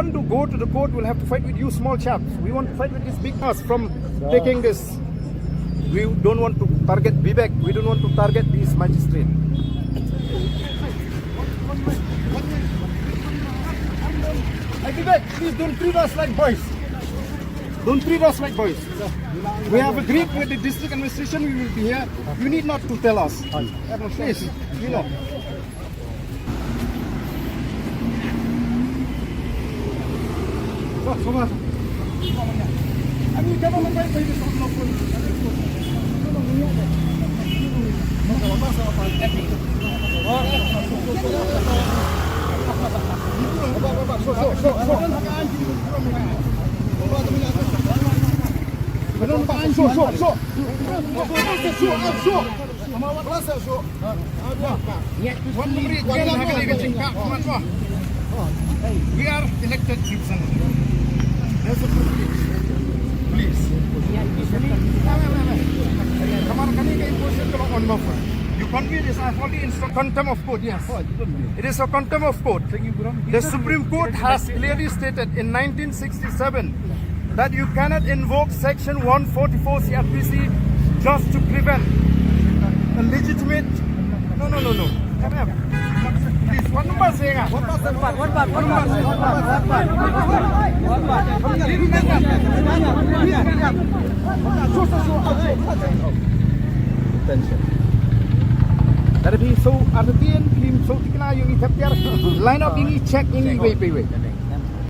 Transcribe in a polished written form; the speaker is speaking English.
want to go to the court, we'll have to fight with you small chaps. We want to fight with this big us from taking this. We don't want to target Vivek. We don't want to target these magistrates. Hey Vivek, please don't treat us like boys. Don't treat us like boys. We have agreed with the district administration. We will be here. You need not to tell us. Please, you know. We are elected representatives. There's a privilege. Please. You convey this. I've already instructed contempt of court. Yes. It is a contempt of court. The Supreme Court has clearly stated in 1967 that you cannot invoke Section 144 CRPC just to prevent a legitimate. No. Please, what number is saying? Tapi so Arden film so dikena yung itap line up ini check ini wait.